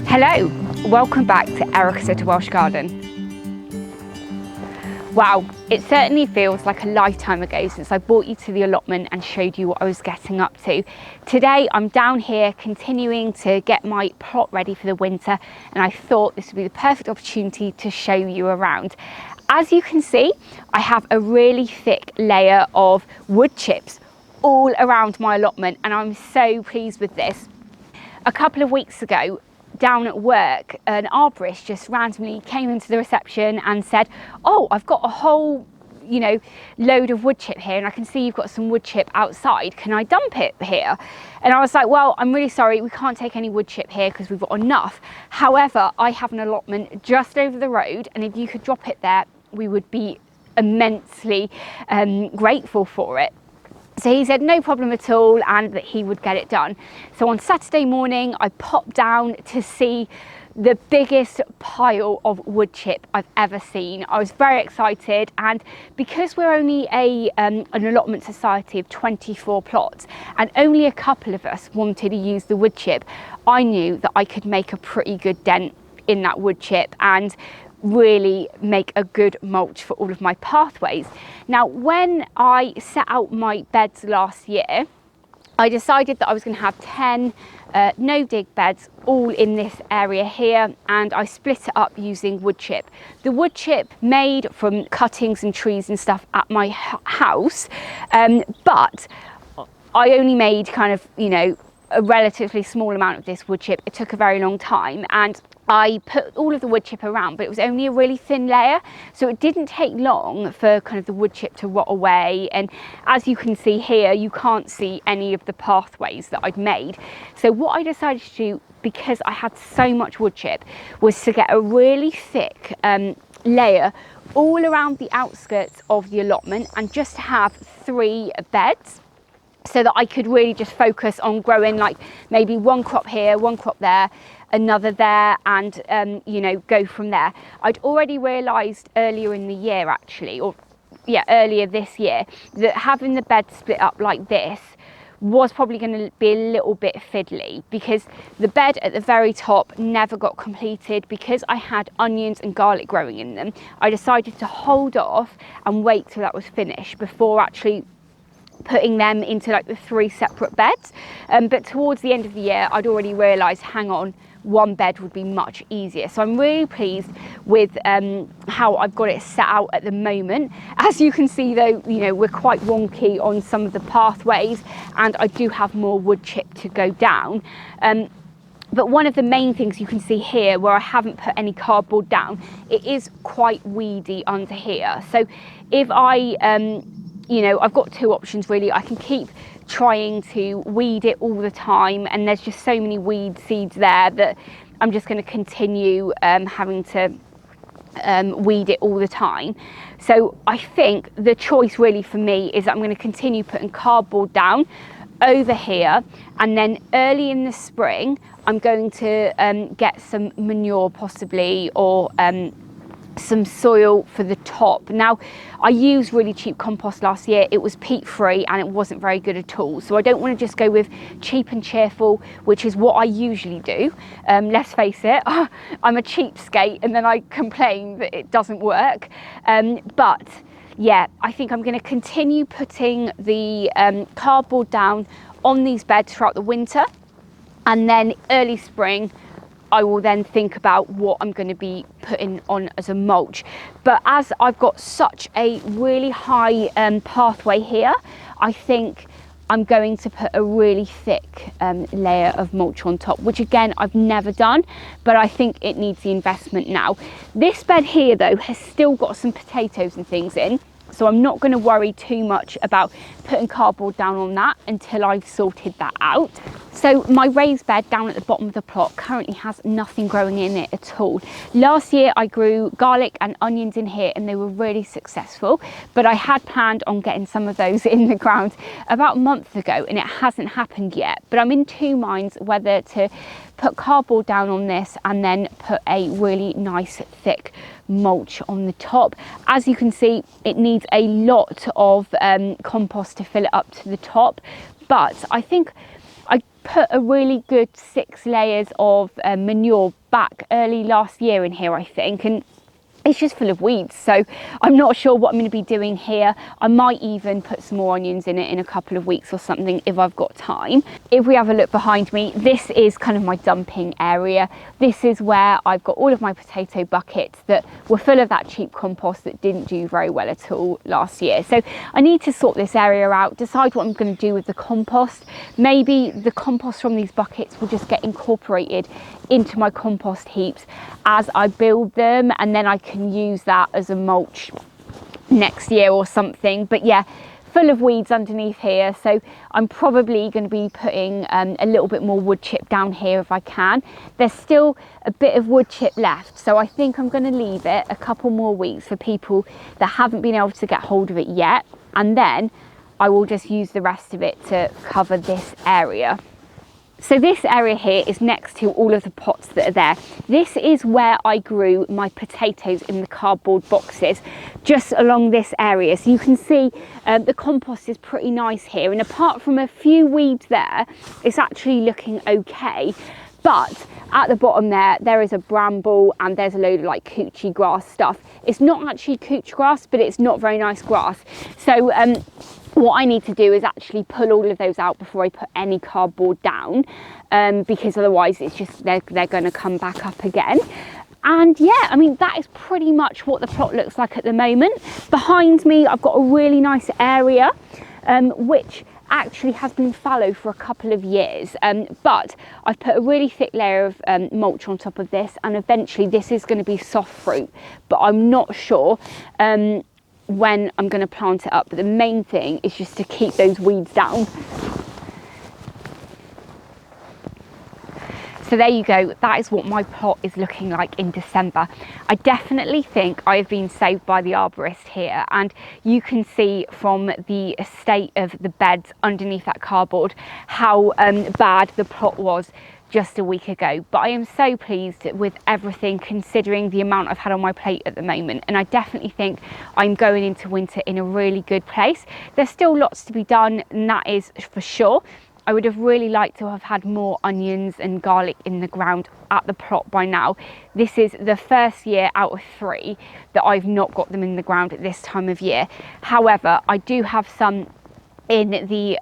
Hello, welcome back to Erica's Little Welsh Garden. Wow, it certainly feels like a lifetime ago since I brought you to the allotment and showed you what I was getting up to. Today I'm down here continuing to get my plot ready for the winter, and I thought this would be the perfect opportunity to show you around. As you can see, I have a really thick layer of wood chips all around my allotment, and I'm so pleased with this. A couple of weeks ago, down at work, an arborist just randomly came into the reception and said, "Oh, I've got a whole, load of wood chip here, and I can see you've got some wood chip outside. Can I dump it here?" And I was like, "Well, I'm really sorry, we can't take any wood chip here because we've got enough. However, I have an allotment just over the road, and if you could drop it there, we would be immensely grateful for it." So he said no problem at all, and that he would get it done. So on Saturday morning, I popped down to see the biggest pile of wood chip I've ever seen. I was very excited, and because we're only an allotment society of 24 plots and only a couple of us wanted to use the wood chip, I knew that I could make a pretty good dent in that wood chip and really make a good mulch for all of my pathways. Now, when I set out my beds last year, I decided that I was going to have 10 no-dig beds all in this area here, and I split it up using wood chip. The wood chip made from cuttings and trees and stuff at my house, but I only made kind of, a relatively small amount of this wood chip. It took a very long time, and I put all of the wood chip around, but it was only a really thin layer, so it didn't take long for kind of the wood chip to rot away. And as you can see here, you can't see any of the pathways that I'd made. So what I decided to do, because I had so much wood chip, was to get a really thick layer all around the outskirts of the allotment, and just have 3 beds, so that I could really just focus on growing like maybe one crop here, one crop there, another there, and go from there. I'd already realised earlier in the year earlier this year, that having the bed split up like this was probably going to be a little bit fiddly, because the bed at the very top never got completed. Because I had onions and garlic growing in them, I decided to hold off and wait till that was finished before actually putting them into like the 3 separate beds. But towards the end of the year, I'd already realised, hang on, one bed would be much easier. So I'm really pleased with how I've got it set out at the moment. As you can see though, we're quite wonky on some of the pathways, and I do have more wood chip to go down. But one of the main things you can see here, where I haven't put any cardboard down, it is quite weedy under here. So if I've got 2 options really. I can keep trying to weed it all the time, and there's just so many weed seeds there that I'm just going to continue having to weed it all the time. So I think the choice really for me is that I'm going to continue putting cardboard down over here, and then early in the spring I'm going to get some manure possibly, or some soil for the top. Now, I used really cheap compost last year. It was peat free and it wasn't very good at all. So I don't want to just go with cheap and cheerful, which is what I usually do. Let's face it, I'm a cheapskate, and then I complain that it doesn't work. But yeah, I think I'm going to continue putting the cardboard down on these beds throughout the winter, and then early spring I will then think about what I'm going to be putting on as a mulch. But as I've got such a really high pathway here, I think I'm going to put a really thick layer of mulch on top, which again I've never done, but I think it needs the investment now. This bed here though has still got some potatoes and things in, so I'm not going to worry too much about putting cardboard down on that until I've sorted that out. So my raised bed down at the bottom of the plot currently has nothing growing in it at all. Last year I grew garlic and onions in here, and they were really successful, but I had planned on getting some of those in the ground about a month ago, and it hasn't happened yet. But I'm in 2 minds whether to put cardboard down on this and then put a really nice thick mulch on the top. As you can see, it needs a lot of compost to fill it up to the top, but I think put a really good 6 layers of manure back early last year in here, I think, and it's just full of weeds, so I'm not sure what I'm going to be doing here. I might even put some more onions in it in a couple of weeks or something if I've got time. If we have a look behind me, this is kind of my dumping area. This is where I've got all of my potato buckets that were full of that cheap compost that didn't do very well at all last year. So I need to sort this area out, decide what I'm going to do with the compost. Maybe the compost from these buckets will just get incorporated into my compost heaps as I build them, and then I can use that as a mulch next year or something. But yeah, full of weeds underneath here, so I'm probably going to be putting a little bit more wood chip down here if I can. There's still a bit of wood chip left, so I think I'm going to leave it a couple more weeks for people that haven't been able to get hold of it yet, and then I will just use the rest of it to cover this area. So this area here is next to all of the pots that are there. This is where I grew my potatoes in the cardboard boxes, just along this area. So you can see the compost is pretty nice here, and apart from a few weeds there, it's actually looking okay. But at the bottom there is a bramble, and there's a load of like coochie grass stuff. It's not actually cooch grass, but it's not very nice grass. So what I need to do is actually pull all of those out before I put any cardboard down, because otherwise it's just they're going to come back up again. And yeah, I mean, that is pretty much what the plot looks like at the moment. Behind me, I've got a really nice area, which actually has been fallow for a couple of years, but I've put a really thick layer of mulch on top of this, and eventually this is going to be soft fruit, but I'm not sure when I'm going to plant it up. But the main thing is just to keep those weeds down. So there you go, that is what my plot is looking like in December. I definitely think I have been saved by the arborist here, and you can see from the state of the beds underneath that cardboard how bad the plot was just a week ago. But I am so pleased with everything, considering the amount I've had on my plate at the moment, and I definitely think I'm going into winter in a really good place. There's still lots to be done, and that is for sure. I would have really liked to have had more onions and garlic in the ground at the plot by now. This is the first year out of 3 that I've not got them in the ground at this time of year. However, I do have some in the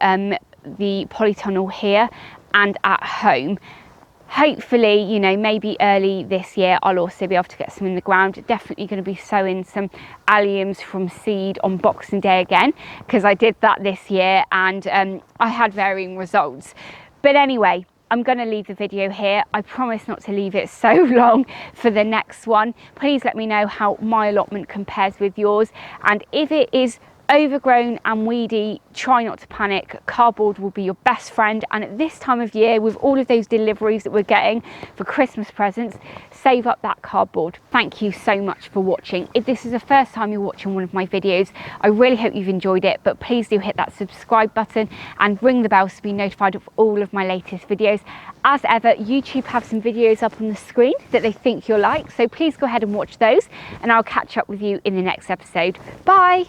polytunnel here and at home. Hopefully, you know, maybe early this year I'll also be able to get some in the ground. Definitely going to be sowing some alliums from seed on Boxing Day again, because I did that this year and I had varying results. But anyway, I'm going to leave the video here. I promise not to leave it so long for the next one. Please let me know how my allotment compares with yours, and if it is overgrown and weedy, try not to panic. Cardboard will be your best friend, and at this time of year, with all of those deliveries that we're getting for Christmas presents, save up that cardboard. Thank you so much for watching. If this is the first time you're watching one of my videos, I really hope you've enjoyed it, but please do hit that subscribe button and ring the bell to be notified of all of my latest videos. As ever, YouTube have some videos up on the screen that they think you'll like, so please go ahead and watch those, and I'll catch up with you in the next episode. Bye!